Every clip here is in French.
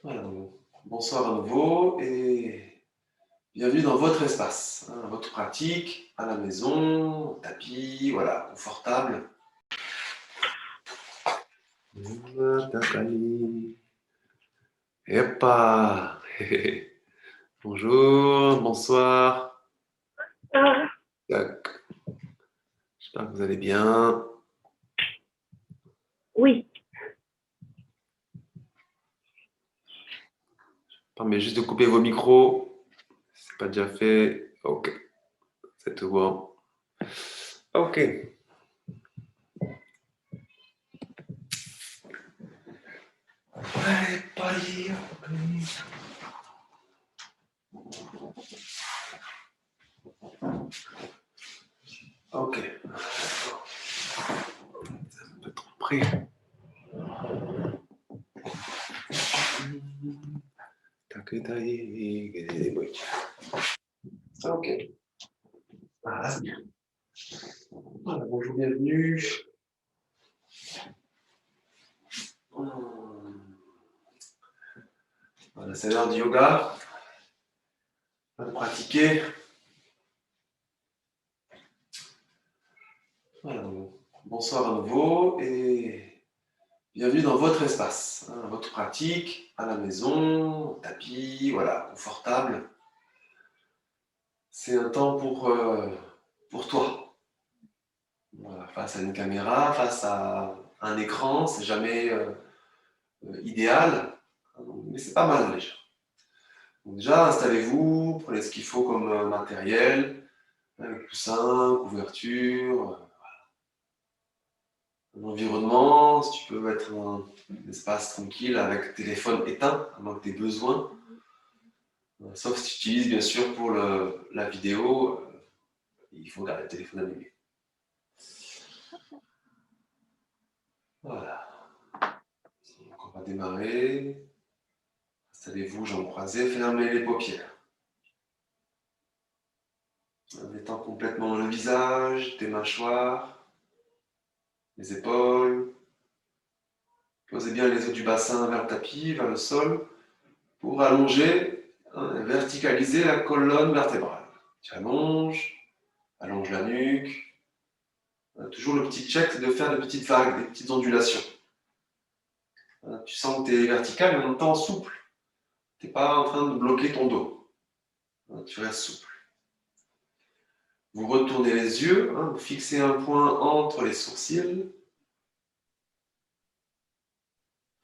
Voilà, donc, bonsoir à nouveau et bienvenue dans votre espace, votre pratique, à la maison, au tapis, voilà, confortable. Epa. Bonjour, bonsoir. Ah, Tac. J'espère que vous allez bien. oui, Permettez juste de couper vos micros. Si c'est pas déjà fait. Ok, c'est tout bon. Ok. Allez, party. Ok. C'est un peu trop près. Ok. Voilà, c'est bien. Voilà, bonjour, bienvenue. Voilà, c'est l'heure du yoga. On va pratiquer. Voilà, donc, bonsoir à nouveau et bienvenue dans votre espace, votre pratique, à la maison, au tapis, voilà, confortable. C'est un temps pour toi. Voilà, face à une caméra, face à un écran, c'est jamais idéal, mais c'est pas mal déjà. Donc déjà, installez-vous, prenez ce qu'il faut comme matériel, coussin, couverture, un environnement, si tu peux être un espace tranquille avec téléphone éteint, à moins que tu aies besoin. Sauf si tu utilises bien sûr pour la vidéo, il faut garder le téléphone allumé. Voilà. Donc on va démarrer. Installez-vous, jambes croisées, fermez les paupières. En étend complètement le visage, tes mâchoires, les épaules. Posez bien les os du bassin vers le tapis, vers le sol, pour allonger, verticaliser la colonne vertébrale. Tu allonge la nuque. Toujours le petit check, c'est de faire des petites vagues, des petites ondulations. Tu sens que tu es vertical, mais en même temps souple. Tu n'es pas en train de bloquer ton dos. Tu restes souple. Vous retournez les yeux, vous fixez un point entre les sourcils.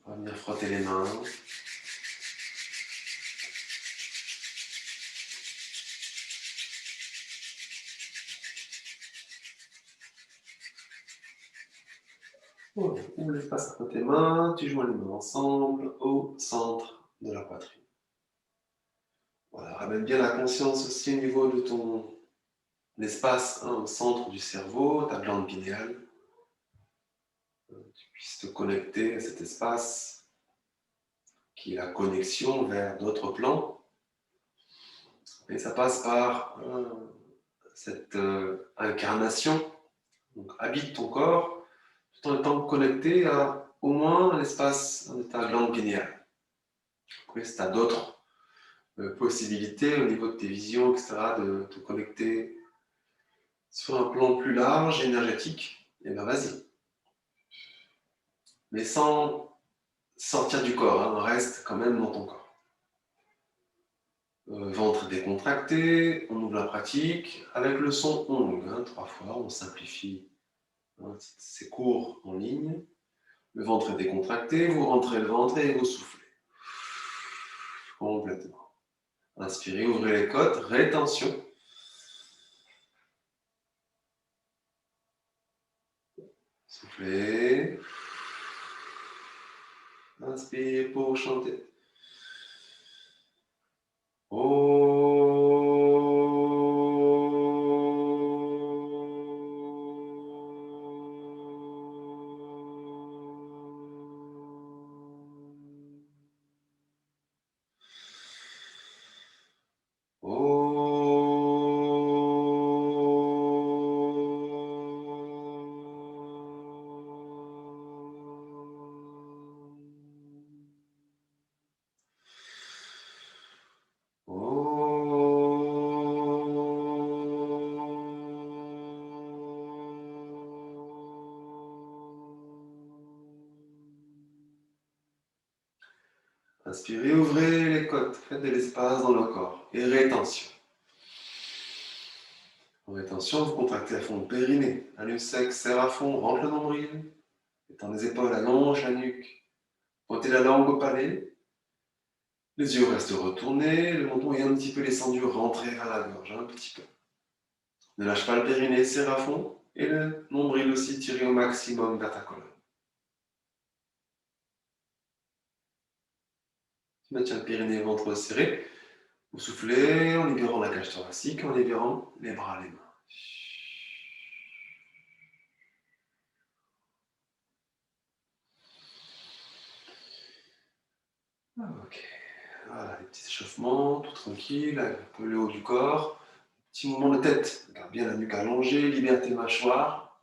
On va venir frotter les mains. Voilà. Ouvre l'espace entre tes mains, tu joins les mains ensemble au centre de la poitrine. Voilà, ramène bien la conscience aussi au niveau de ton espace, au centre du cerveau, ta glande pinéale. Tu puisses te connecter à cet espace qui est la connexion vers d'autres plans. Et ça passe par cette incarnation, donc habite ton corps, tout en étant connecté à au moins l'espace de ta glande pinéale. Après, si tu as d'autres possibilités au niveau de tes visions, etc., de te connecter sur un plan plus large, énergétique, et bien vas-y. Mais sans sortir du corps, reste quand même dans ton corps. Ventre décontracté, on ouvre la pratique avec le son ONG, 3 fois, on simplifie, c'est court en ligne. Le ventre est décontracté, vous rentrez le ventre et vous soufflez. Complètement. Inspirez, ouvrez les côtes, rétention. Soufflez. Inspirez pour chanter. Inspirez, ouvrez les côtes, faites de l'espace dans le corps. Et rétention. En rétention, vous contractez à fond le périnée. Anus sec, serre à fond, rentre le nombril. Étends les épaules, allonge la nuque. Pointez la langue au palais. Les yeux restent retournés, le menton est un petit peu descendu, rentrez vers la gorge, un petit peu. Ne lâche pas le périnée, serre à fond. Et le nombril aussi tiré au maximum vers ta colonne. Tu maintiens le périnée et le ventre serré. Vous soufflez en libérant la cage thoracique, en libérant les bras, les mains. Ok. Voilà, les petits échauffements, tout tranquille, avec un peu le haut du corps. Petit mouvement de tête. Garde bien la nuque allongée, libère tes mâchoires.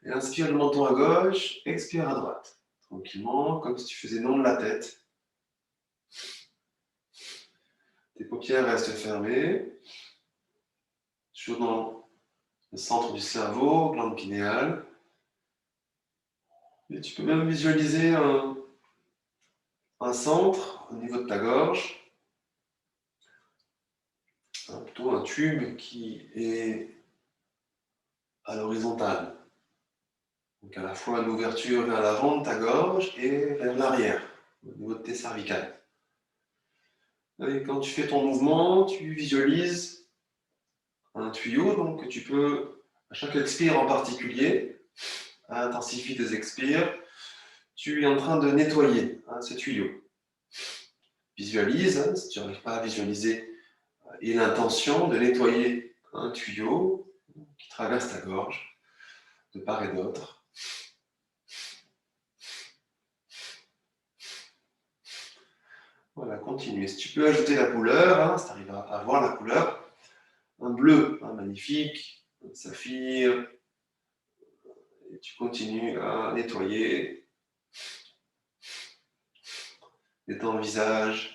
Et inspire le menton à gauche, expire à droite. Tranquillement, comme si tu faisais non de la tête. Tes paupières restent fermées. Toujours dans le centre du cerveau, glande pinéale. Et tu peux même visualiser un centre au niveau de ta gorge. Plutôt un tube qui est à l'horizontale. Donc à la fois une ouverture vers l'avant de ta gorge et vers l'arrière, au niveau de tes cervicales. Et quand tu fais ton mouvement, tu visualises un tuyau, donc tu peux, à chaque expire en particulier, intensifie tes expires, tu es en train de nettoyer ce tuyau. Visualise, si tu n'arrives pas à visualiser, et l'intention de nettoyer un tuyau qui traverse ta gorge, de part et d'autre. Voilà, continue. Si tu peux ajouter la couleur, si tu arrives à voir la couleur, un bleu magnifique, un saphir, et tu continues à nettoyer. Détends le visage.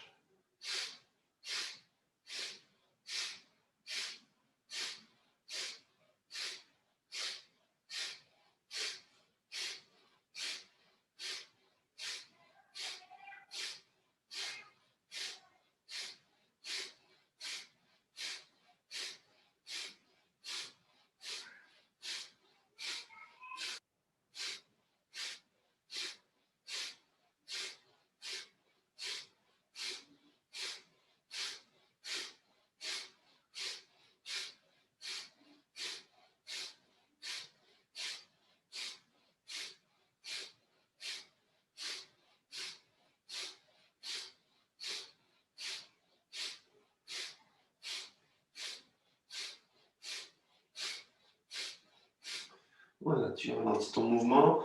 Voilà, tu ralentis ton mouvement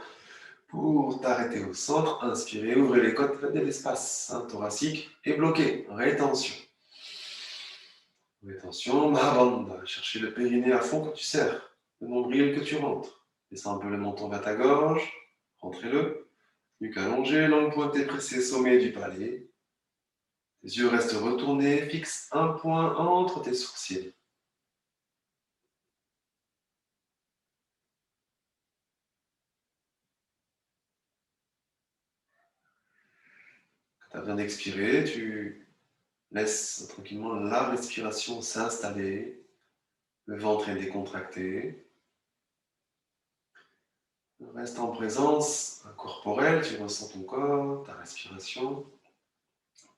pour t'arrêter au centre. Inspirez, ouvrez les côtes, faites de l'espace thoracique et bloqué. Rétention. Rétention, Mahabandha. Cherchez le périnée à fond quand tu serres. Le nombril que tu rentres. Descends un peu le menton vers ta gorge. Rentrez-le. Nuque allongée, langue pointée, pressée, sommet du palais. Les yeux restent retournés, fixe un point entre tes sourcils. Quand tu as besoin d'expirer, tu laisses tranquillement la respiration s'installer. Le ventre est décontracté. Reste en présence corporelle, tu ressens ton corps, ta respiration,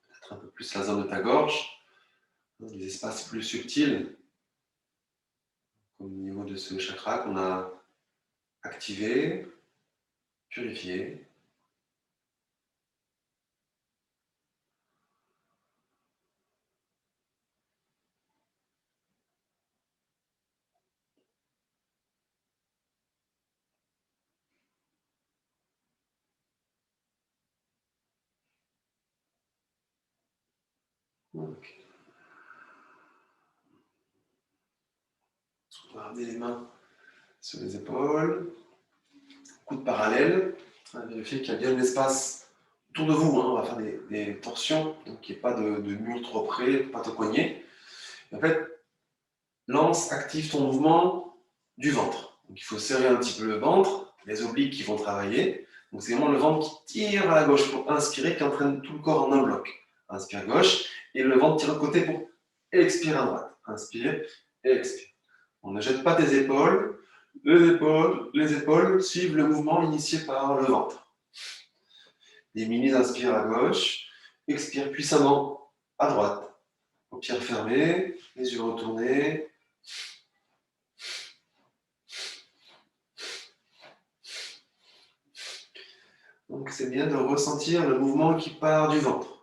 peut-être un peu plus la zone de ta gorge, des espaces plus subtils, comme au niveau de ce chakra qu'on a activé, purifié. Okay. On va ramener les mains sur les épaules, coude parallèle, vérifier qu'il y a bien de l'espace autour de vous. On va faire des torsions, donc qu'il n'y ait pas de mur trop près, pas te coigner. Et en fait, active ton mouvement du ventre. Donc il faut serrer un petit peu le ventre, les obliques qui vont travailler, Donc c'est vraiment le ventre qui tire vers la gauche pour inspirer, qui entraîne tout le corps en un bloc. Inspire gauche, et le ventre tire de côté pour expirer à droite. Inspire et expire. On ne jette pas tes épaules. Les épaules suivent le mouvement initié par le ventre. Les mini inspire à gauche, expire puissamment à droite. Paupières fermées, les yeux retournés. Donc c'est bien de ressentir le mouvement qui part du ventre.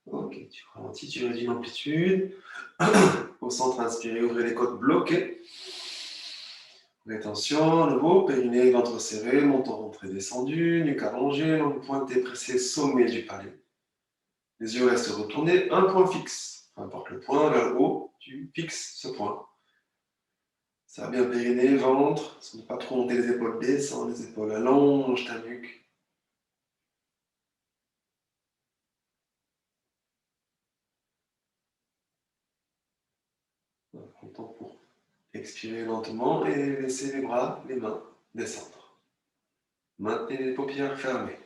Ok, tu ralentis, tu réduis l'amplitude. Au centre, inspirez, ouvrez les côtes bloquées. Rétention, nouveau, périnée, ventre serré, menton rentré descendu, nuque allongée, langue pointée pressée, sommet du palais. Les yeux restent retournés, un point fixe. Peu importe le point, vers le haut, tu fixes ce point. Ça va bien périnée, ventre, ne pas trop monter les épaules, descends les épaules, allonge ta nuque. Prends le temps pour expirer lentement et laisser les bras, les mains descendre. Maintenez les paupières fermées.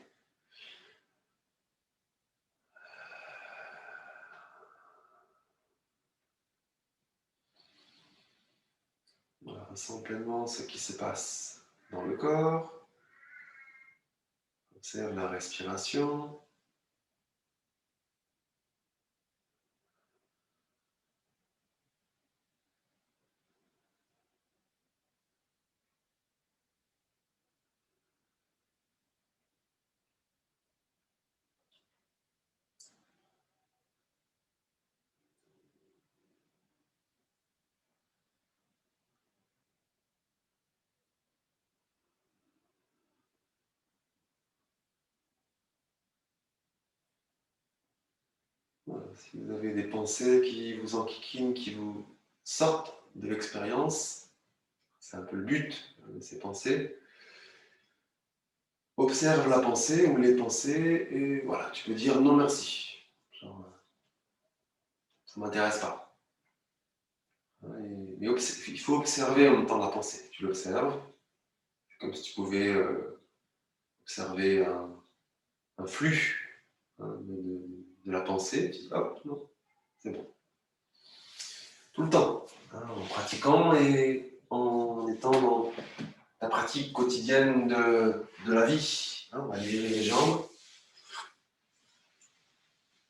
Voilà, ressens pleinement ce qui se passe dans le corps. Observe la respiration. Voilà, si vous avez des pensées qui vous enquiquinent, qui vous sortent de l'expérience, c'est un peu le but de ces pensées. Observe la pensée ou les pensées et voilà, tu peux dire non merci. Genre, ça ne m'intéresse pas. Mais il faut observer en même temps la pensée. Tu l'observes, comme si tu pouvais observer un flux de la pensée. Tu dis hop, non, c'est bon. Tout le temps, en pratiquant et en étant dans la pratique quotidienne de la vie. On va lever les jambes,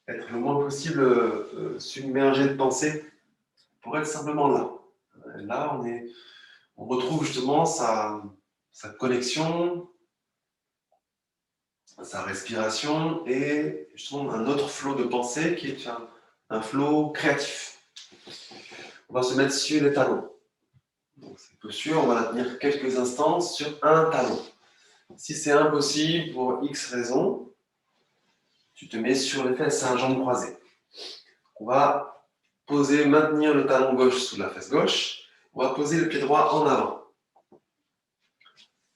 être le moins possible submergé de pensée pour être simplement là. Là, on retrouve justement sa connexion sa respiration et justement un autre flot de pensée qui est un flot créatif. On va se mettre sur les talons. Donc, cette posture, on va la tenir quelques instants sur un talon. Si c'est impossible pour X raisons, tu te mets sur les fesses à jambes croisées. On va maintenir le talon gauche sous la fesse gauche. On va poser le pied droit en avant.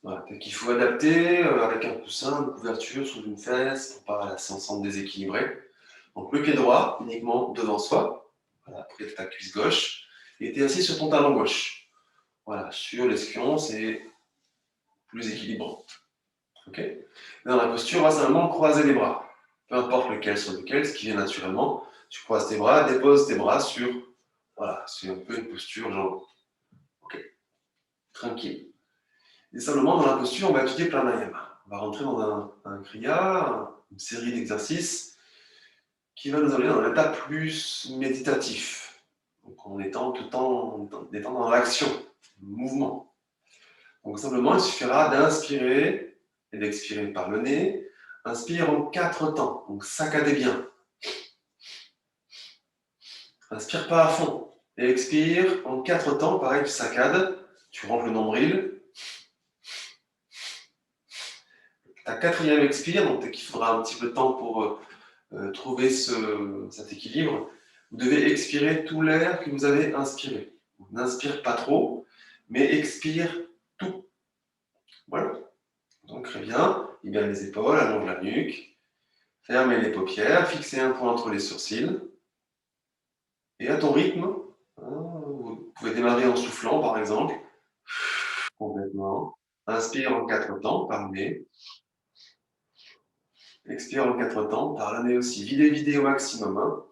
Voilà, il faut adapter avec un coussin, une couverture sous une fesse pour pas la sentir déséquilibrée. Donc le pied droit uniquement devant soi, voilà, près de ta cuisse gauche, et tu es assis sur ton talon gauche. Voilà, sur l'esquion, c'est plus équilibrant. Ok. Dans la posture, on va simplement croiser les bras. Peu importe lequel sur lequel, ce qui vient naturellement. Tu croises tes bras, déposes tes bras sur. Voilà, c'est un peu une posture genre. Ok. Tranquille. Et simplement, dans la posture, on va étudier pranayama. On va rentrer dans un kriya, une série d'exercices qui va nous amener dans un état plus méditatif. Donc en étant tout le temps dans l'action, le mouvement. Donc simplement, il suffira d'inspirer et d'expirer par le nez. Inspire en 4 temps, donc saccadez bien. Inspire pas à fond. Et expire en 4 temps, pareil, tu saccades, tu rentres le nombril. Ta 4e expire, donc il faudra un petit peu de temps pour trouver cet équilibre. Vous devez expirer tout l'air que vous avez inspiré. N'inspire pas trop, mais expire tout. Voilà. Donc très bien, libère les épaules, allonge la nuque, fermez les paupières, fixez un point entre les sourcils. Et à ton rythme, vous pouvez démarrer en soufflant par exemple, complètement. Inspire en 4 temps par le nez. Expire en 4 temps par le nez aussi. Videz au maximum. Hein.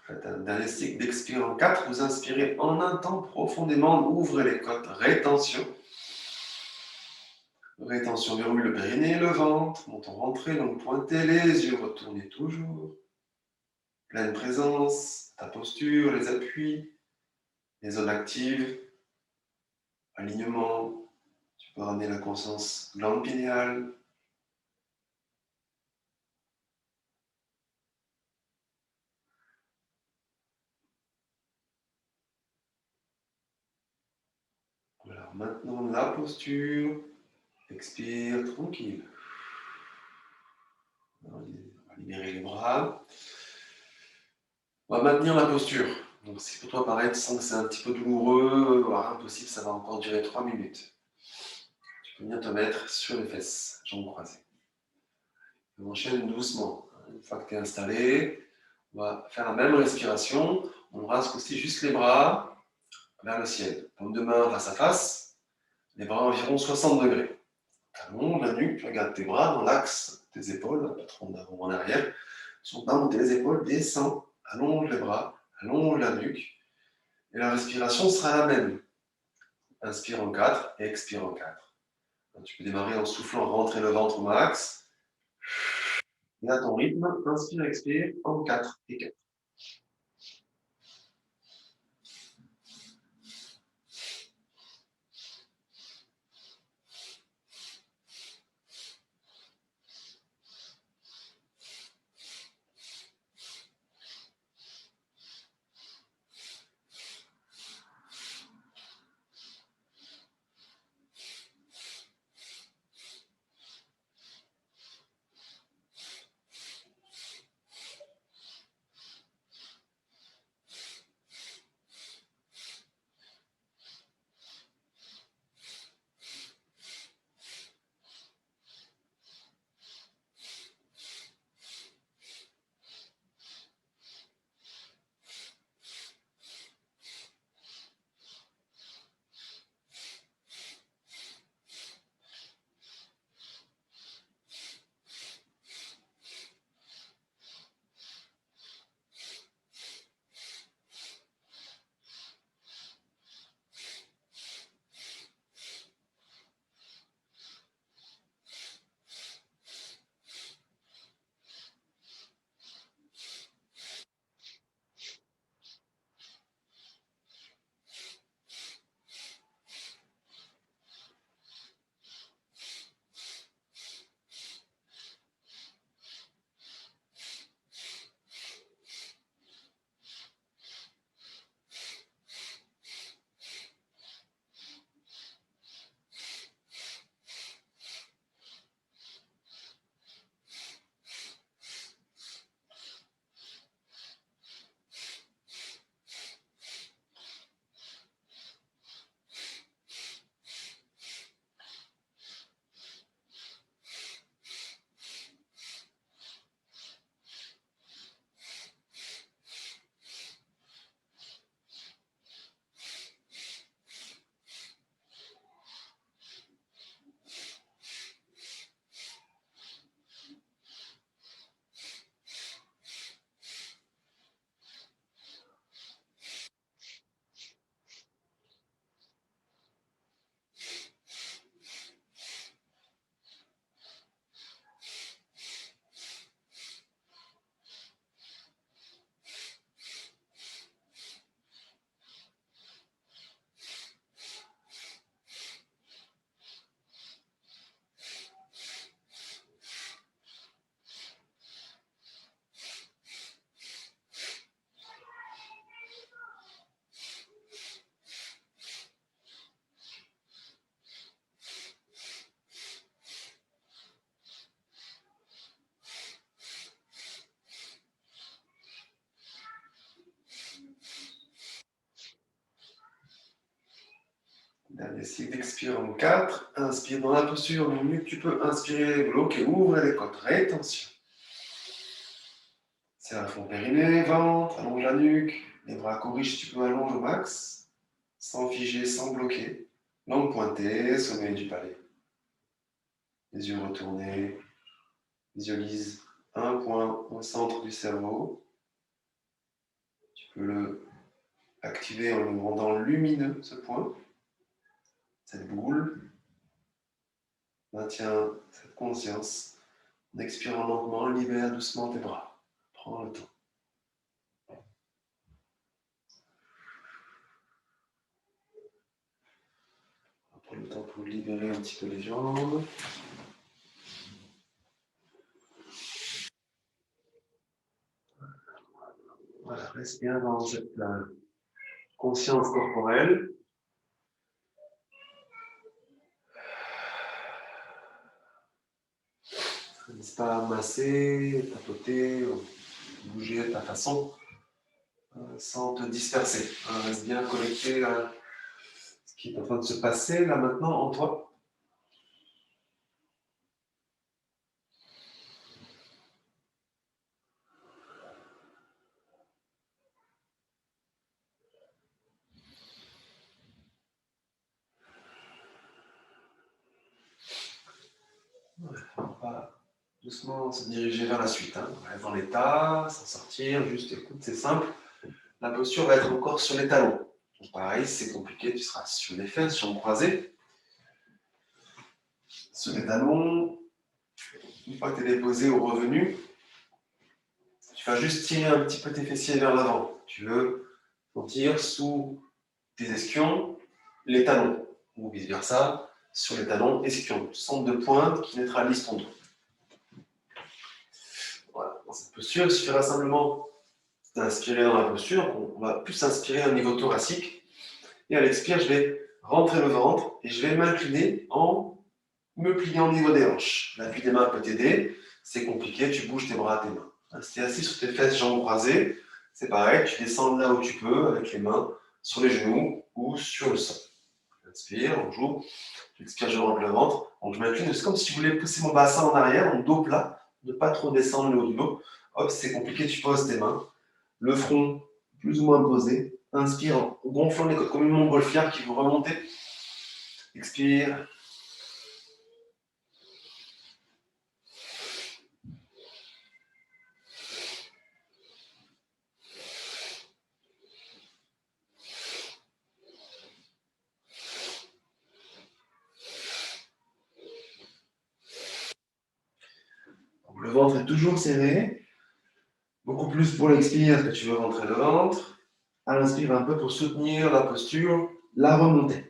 Faites un dernier cycle d'expire en 4. Vous inspirez en un temps profondément. Ouvrez les côtes. Rétention. Rétention, verrouille le périnée, le ventre. Menton rentré, langue pointée, les yeux retournés toujours. Pleine présence, ta posture, les appuis, les zones actives, alignement. Tu peux ramener la conscience glande pinéale. Voilà, maintenant la posture. Expire, tranquille. On va libérer les bras. On va maintenir la posture. Donc si pour toi pareil, tu sens que c'est un petit peu douloureux, voire impossible, ça va encore durer 3 minutes. Tu peux bien te mettre sur les fesses, jambes croisées. On enchaîne doucement. Une fois que tu es installé, on va faire la même respiration. On rasque aussi juste les bras vers le ciel. Paume de main face à face, les bras environ 60 degrés. Allonge la nuque, tu regardes tes bras dans l'axe des épaules, pas trop en avant ou en arrière. Ne sont pas monter les épaules, descends, allonge les bras, allonge la nuque. Et la respiration sera la même. Inspire en 4 et expire en 4. Tu peux démarrer en soufflant, rentrer le ventre au max. Et à ton rythme, inspire, expire en 4 et 4. Dernier cycle d'expire en 4. Inspire dans la posture, le mieux que tu peux. Inspirer, bloquer, ouvre les côtes, rétention. Serre à fond périnée, ventre, allonge la nuque. Les bras corrigent, tu peux allonger au max. Sans figer, sans bloquer. Langue pointée, sommet du palais. Les yeux retournés. Visualise un point au centre du cerveau. peux le activer en le rendant lumineux, ce point, cette boule. Maintiens cette conscience. En expirant lentement, libère doucement tes bras. Prends le temps. Prends le temps pour libérer un petit peu les jambes. Voilà, reste bien dans cette conscience corporelle. N'hésite pas à masser, tapoter, bouger de ta façon, sans te disperser. Reste bien connecté à ce qui est en train de se passer là maintenant en toi. On va doucement se diriger vers la suite. Reste dans l'état, sans sortir, juste écoute, c'est simple. La posture va être encore sur les talons. Donc pareil, si c'est compliqué, tu seras sur les fesses, jambes croisées. Sur les talons, une fois que tu es déposé au revenu, tu vas juste tirer un petit peu tes fessiers vers l'avant. Tu veux sentir sous tes ischions les talons, ou vice versa, sur les talons, ischions, centre de pointe qui neutralise ton dos. Voilà, dans cette posture, il suffira simplement d'inspirer dans la posture. On va plus s'inspirer au niveau thoracique. Et à l'expire, je vais rentrer le ventre et je vais m'incliner en me pliant au niveau des hanches. L'appui des mains peut t'aider. C'est compliqué, tu bouges tes bras, tes mains. Si tu es assis sur tes fesses, jambes croisées, c'est pareil, tu descends là où tu peux avec les mains sur les genoux ou sur le sol. Inspire, on joue. J'expire, je rentre le ventre. Donc je m'incline, c'est comme si je voulais pousser mon bassin en arrière, mon dos plat, ne pas trop descendre le haut du dos. Hop, c'est compliqué, tu poses tes mains. Le front plus ou moins posé. Inspire en gonflant les côtes comme une montgolfière qui veut remonter. Expire. Donc, le ventre est toujours serré. Beaucoup plus pour l'expire que tu veux rentrer le ventre. À l'inspire un peu pour soutenir la posture, la remontée.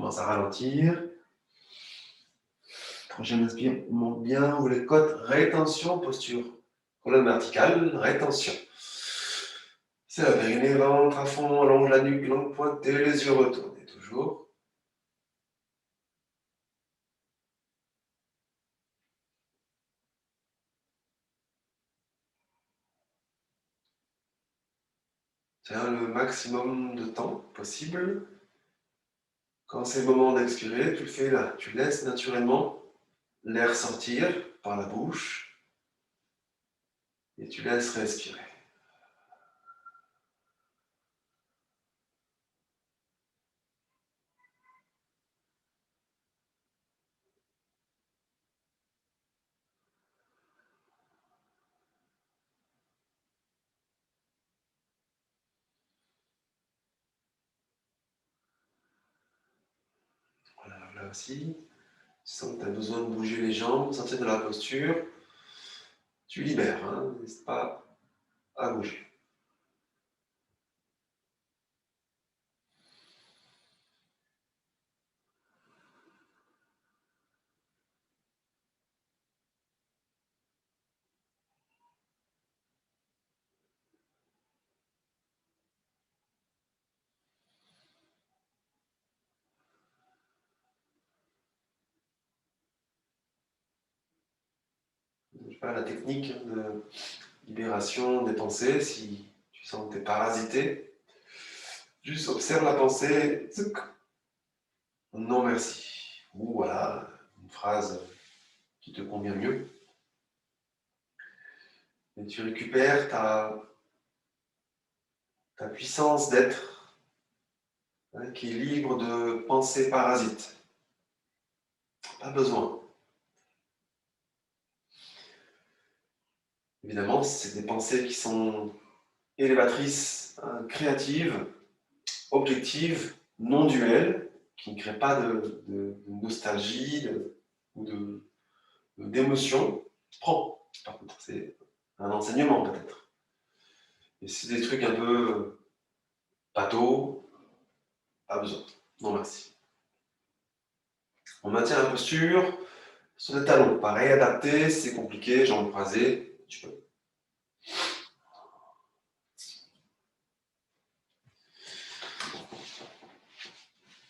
commence à ralentir. Prochaine inspire, monte bien, ouvre les côtes, rétention, posture. Colonne verticale, rétention. C'est la périnée, ventre à fond, allonge la nuque, langue pointée, les yeux retournés, toujours. Tiens le maximum de temps possible. Quand c'est le moment d'expirer, tu le fais là. Tu laisses naturellement l'air sortir par la bouche et tu laisses respirer. Voilà, là aussi, tu sens que tu as besoin de bouger les jambes, sortir de la posture. Tu libères, hein, n'hésite pas à bouger. Je sais pas, la technique de libération des pensées, si tu sens que tu es parasité, juste observe la pensée, non merci, ou voilà, une phrase qui te convient mieux. Et tu récupères ta puissance d'être, hein, qui est libre de pensées parasites. Pas besoin. Évidemment, c'est des pensées qui sont élévatrices, hein, créatives, objectives, non duelles, qui ne créent pas de nostalgie ou d'émotion. Prends. Par contre, c'est un enseignement peut-être. Et c'est des trucs un peu bateaux, pas besoin. Non merci. On maintient la posture sur les talons. Pareil, adapté, c'est compliqué, jambes croisées, tu peux.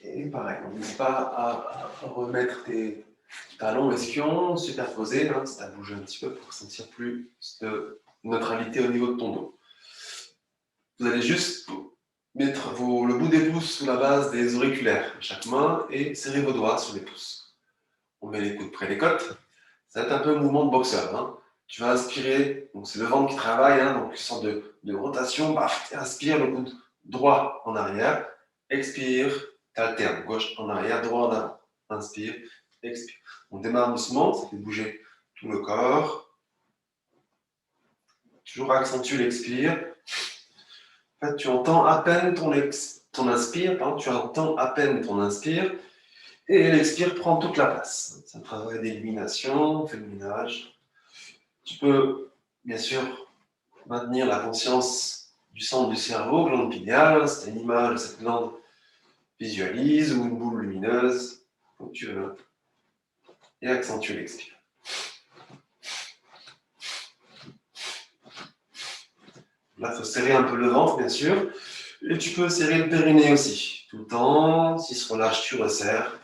Et pareil, n'hésite pas à remettre tes talons ischions superposés, hein, si tu as bougé un petit peu pour sentir plus de neutralité au niveau de ton dos. Vous allez juste mettre le bout des pouces sous la base des auriculaires, chaque main, et serrer vos doigts sur les pouces. On met les coudes près des côtes. Ça va être un peu un mouvement de boxeur. Hein. Tu vas inspirer, donc c'est le ventre qui travaille, hein, donc une sorte de rotation. Baf, inspire, le coude droit en arrière. Expire, t'alternes, gauche en arrière, droit en avant. Inspire, expire. On démarre doucement, ça fait bouger tout le corps. Toujours accentue l'expire. En fait, tu entends à peine ton inspire, pardon, tu entends à peine ton inspire, et l'expire prend toute la place. C'est un travail d'élimination, on fait le ménage. Tu peux, bien sûr, maintenir la conscience du centre du cerveau, glande pinéale, c'est une image de cette glande visualise, ou une boule lumineuse, comme tu veux, et accentue l'expire. Là, il faut serrer un peu le ventre, bien sûr, et tu peux serrer le périnée aussi. Tout le temps, s'il se relâche, tu resserres.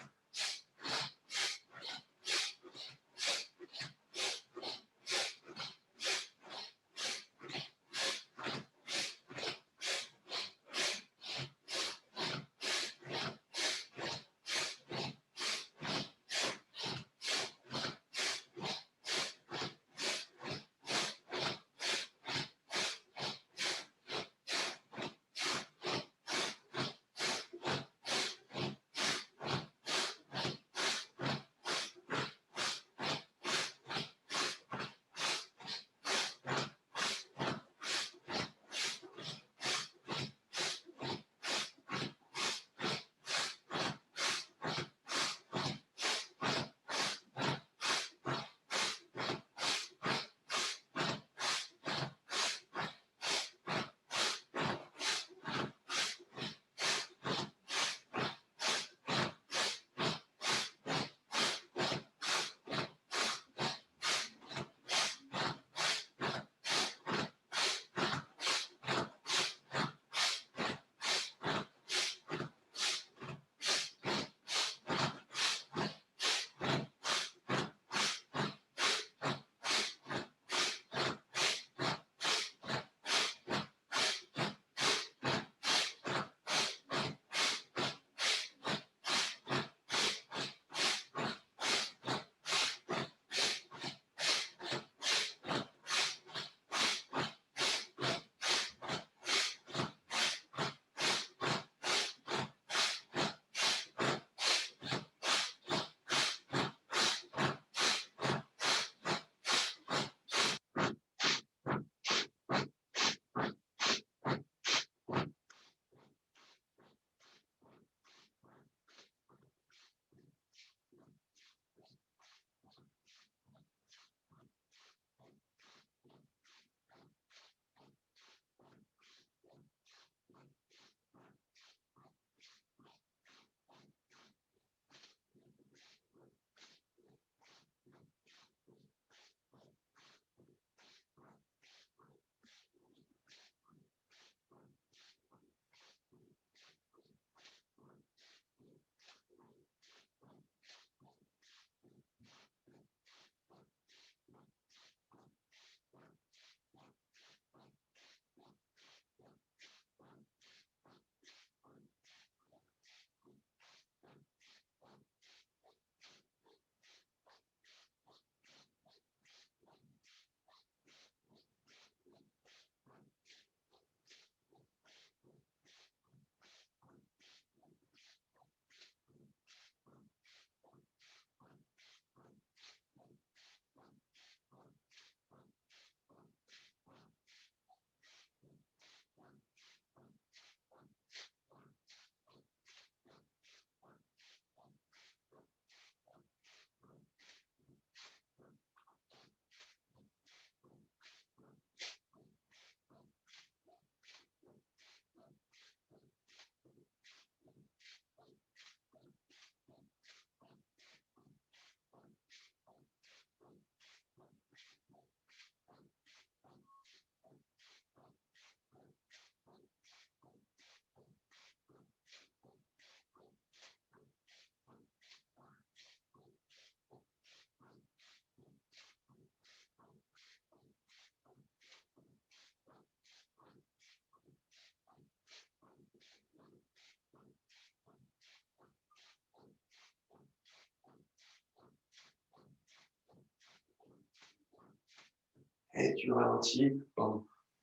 Et tu ralentis.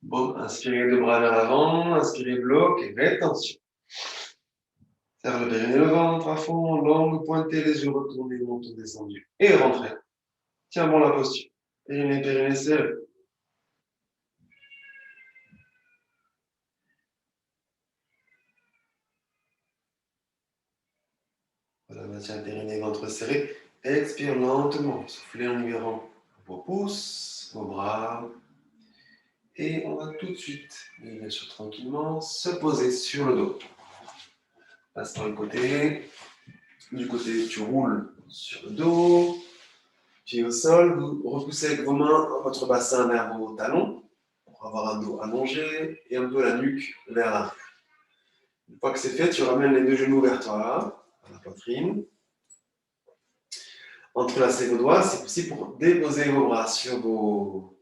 Bon, inspirez les deux bras vers l'avant, inspirez, bloc et rétention. Serre le périnée, le ventre à fond, longue, pointez les yeux, retournez, menton descendu. Et rentrez. Tiens bon la posture. Périnée serré. Voilà, maintien le périnée, ventre serré. Expire lentement. Soufflez en libérant vos pouces, vos bras. Et on va tout de suite, et bien sûr tranquillement, se poser sur le dos. Passe par le côté. Du côté, tu roules sur le dos. Pieds au sol. Vous repoussez avec vos mains votre bassin vers vos talons pour avoir un dos allongé et un peu la nuque vers l'arrière. Une fois que c'est fait, tu ramènes les deux genoux vers toi, à la poitrine. Entrelacez vos doigts, c'est possible pour déposer vos bras sur vos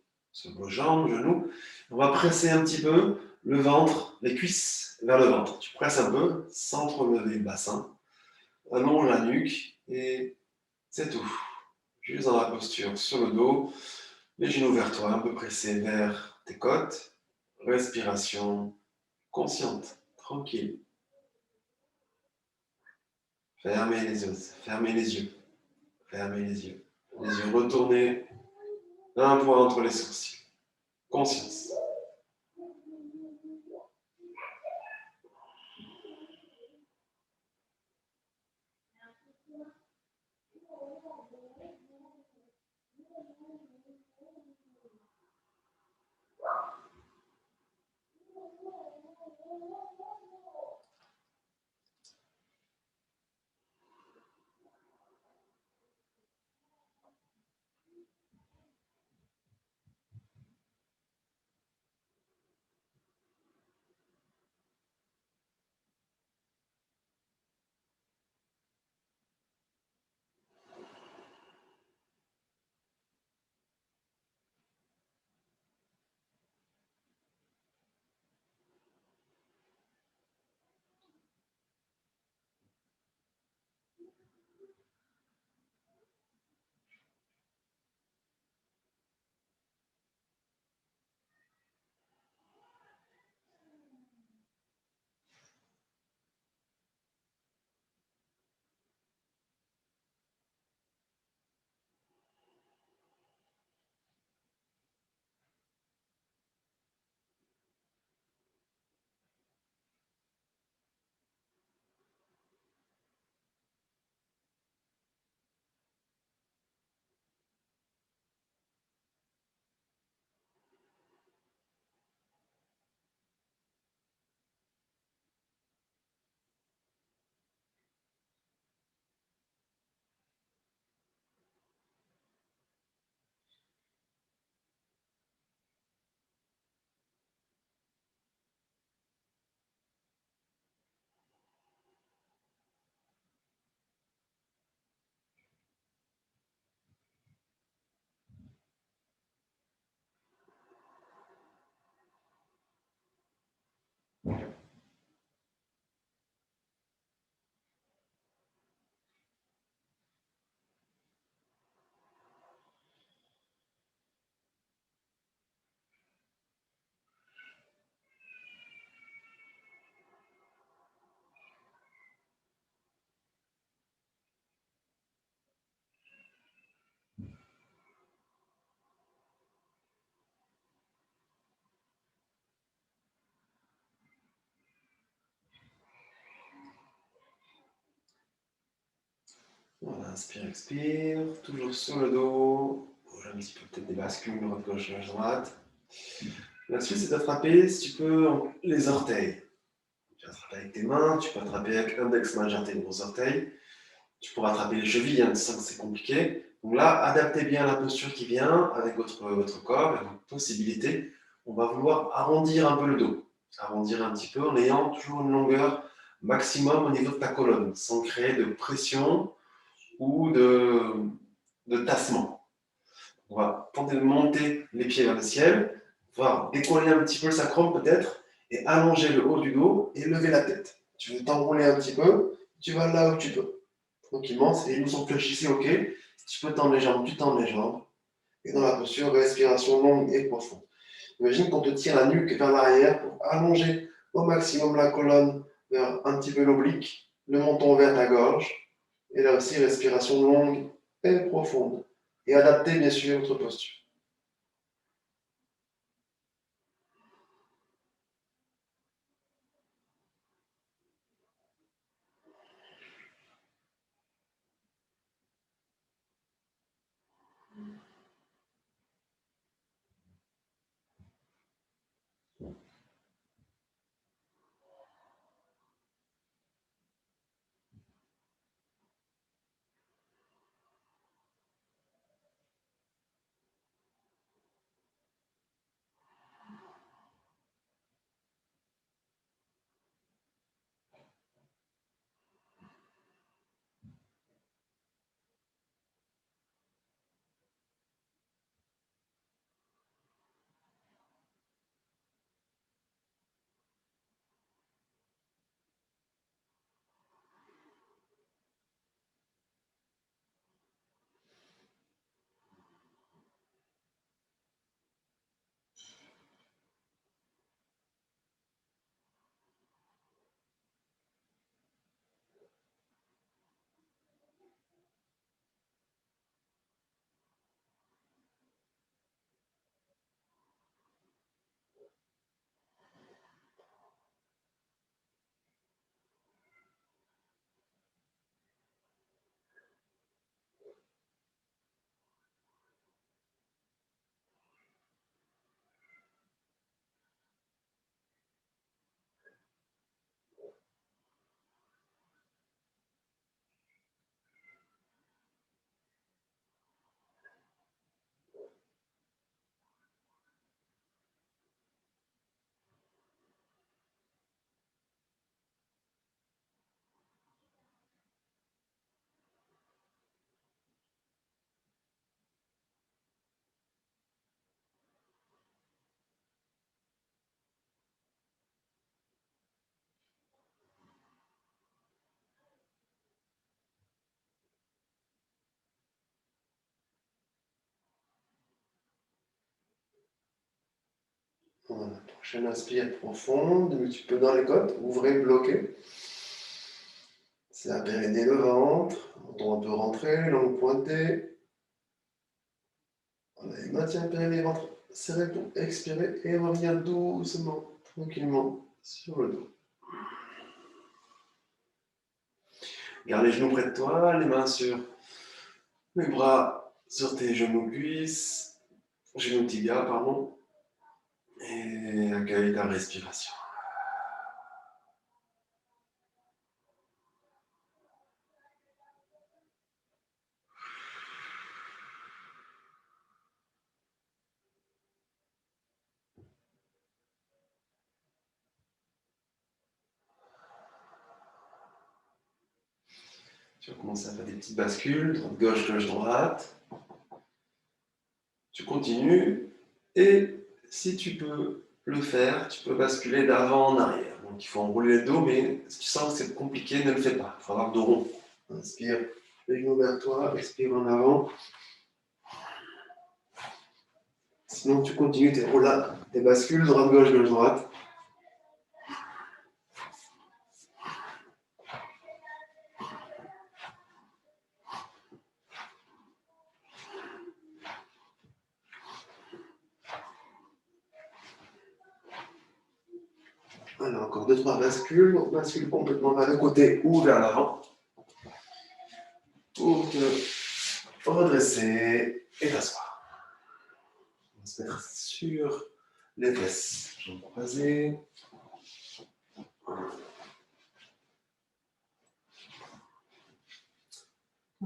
jambes, genoux. On va presser un petit peu le ventre, les cuisses vers le ventre. Tu presses un peu sans trop lever le bassin. Allonge la nuque et c'est tout. Juste dans la posture sur le dos, les genoux vers toi, un peu pressés vers tes côtes. Respiration consciente, tranquille. Fermez les yeux, fermez les yeux, fermez les yeux. Les yeux retournés, un point entre les sourcils. Conscience. Voilà, inspire, expire, toujours sur le dos. Bouge un petit peu, peut-être des bascules, droite, gauche, gauche, droite. La suite, c'est d'attraper, si tu peux, les orteils. Tu peux attraper avec tes mains, tu peux attraper avec l'index majeur tes gros orteils. Tu pourras attraper les chevilles, tu sens que c'est compliqué. Donc là, adaptez bien la posture qui vient avec votre corps et votre possibilité. On va vouloir arrondir un peu le dos. Arrondir un petit peu en ayant toujours une longueur maximum au niveau de ta colonne, sans créer de pression ou de tassement. On va tenter de monter les pieds vers le ciel, voir décoller un petit peu le sacrum peut-être, et allonger le haut du dos et lever la tête. Tu veux t'enrouler un petit peu, tu vas là où tu peux. Tranquillement, et nous sommes fléchis ici, ok. Si tu peux tendre les jambes, tu tends les jambes. Et dans la posture, respiration longue et profonde. Imagine qu'on te tire la nuque vers l'arrière pour allonger au maximum la colonne vers un petit peu l'oblique, le menton vers ta gorge. Et là aussi, respiration longue et profonde. Et adapter, bien sûr, notre posture. Voilà. Prochaine inspire profonde, un petit peu dans les côtes, ouvrez, bloquez. C'est la périnée, le ventre. On peut rentrer, langue pointée. Voilà, et maintien périnée, ventre serré pour expirer et revient doucement, tranquillement sur le dos. Garde les genoux près de toi, les mains sur les bras sur tes genoux cuisses, genoux tibia, pardon. Et accueille ta respiration. Tu vas commencer à faire des petites bascules, droite-gauche, gauche-droite. Tu continues et si tu peux le faire, tu peux basculer d'avant en arrière. Donc il faut enrouler le dos, mais si tu sens que c'est compliqué, ne le fais pas. Il faut avoir le dos rond. Inspire, les genoux vers toi, expire en avant. Sinon, tu continues tes roulades, tes bascules, droite-gauche, gauche-droite. Alors, encore 2-3 bascules. On bascule complètement vers le côté ou vers l'avant. Pour te redresser et t'asseoir. On va se mettre sur les fesses. Jambes croisées.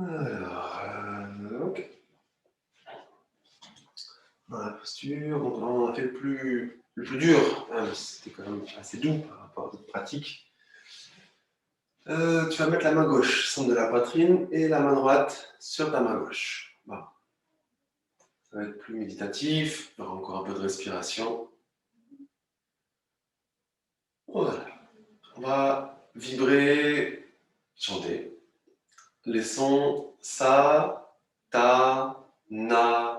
Alors, ok. Dans la posture, donc là on a fait le plus dur. C'était quand même assez doux par rapport à d'autres pratiques. Tu vas mettre la main gauche au centre de la poitrine et la main droite sur ta main gauche. Bon. Ça va être plus méditatif, il y aura encore un peu de respiration. Voilà. On va vibrer, chanter les sons sa, ta, na,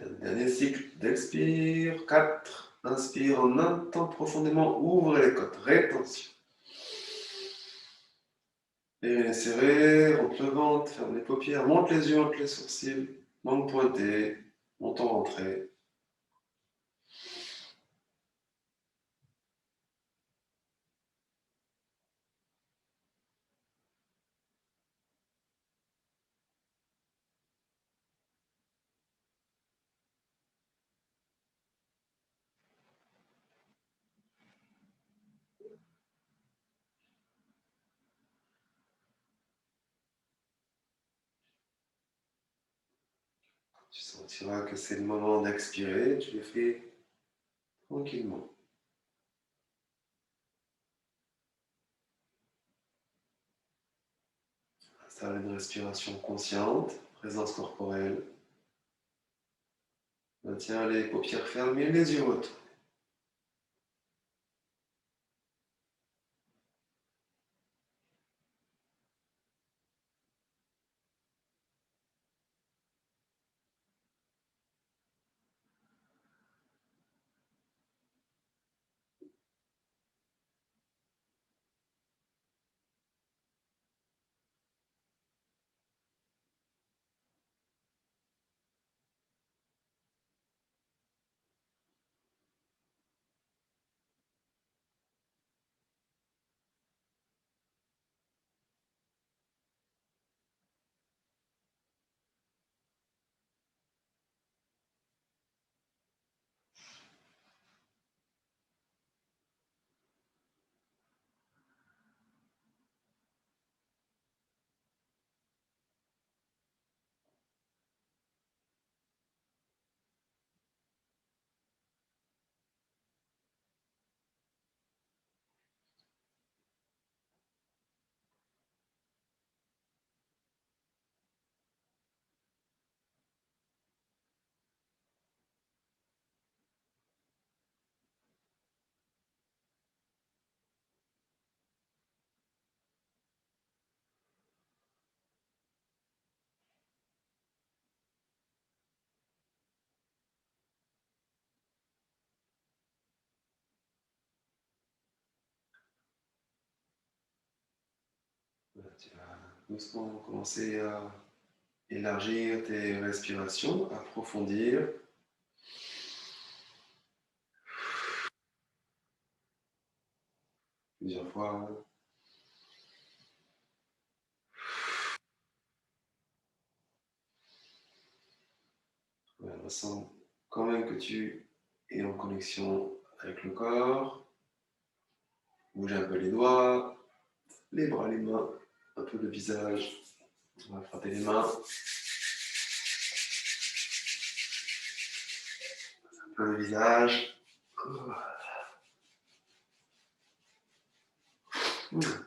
Dernier cycle d'expire. 4. Inspire en un temps profondément. Ouvre les côtes. Rétention. Et serré, rentre le ventre, ferme les paupières, monte les yeux, monte les sourcils, langue pointée, menton rentré. Tu sentiras que c'est le moment d'expirer, tu le fais tranquillement. Installe une respiration consciente, présence corporelle. Maintiens les paupières fermées, les yeux retournés. Tu vas doucement commencer à élargir tes respirations, approfondir. Plusieurs fois. Voilà, ressens quand même que tu es en connexion avec le corps. Bouge un peu les doigts, les bras, les mains, un peu le visage. On va frapper les mains. Un peu le visage.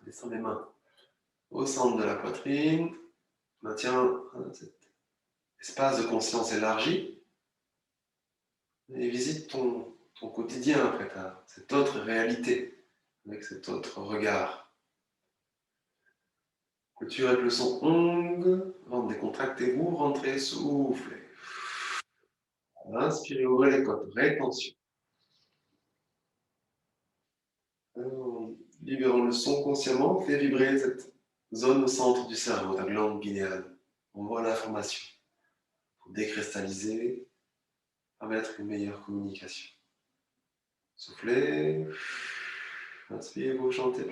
Descends les mains au centre de la poitrine. Maintiens cet espace de conscience élargi. Et visite ton quotidien après cette autre réalité, avec cet autre regard. Clôture avec le son ong, ventre décontractez-vous, rentrez, soufflez. Inspirez, ouvrez les côtes, rétention. Libérons le son consciemment, fait vibrer cette zone au centre du cerveau, ta glande pinéale. On voit l'information pour décristalliser, permettre une meilleure communication. Soufflez, inspirez, vous chantez.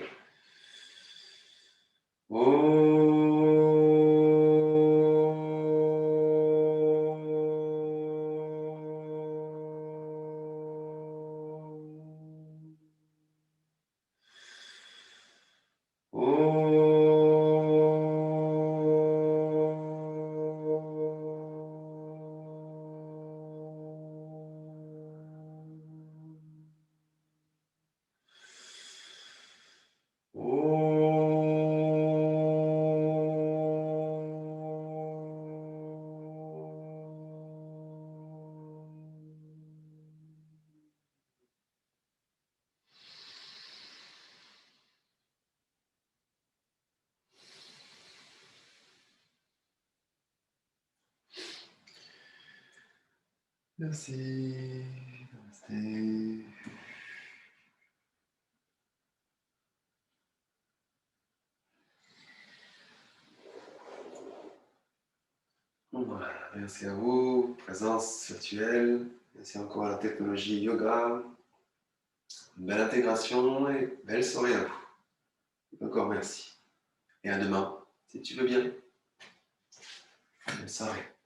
Merci. Namasté. Voilà, merci à vous, présence virtuelle, merci encore à la technologie yoga, belle intégration et belle soirée à vous. Encore merci. Et à demain, si tu veux bien. Bonne soirée.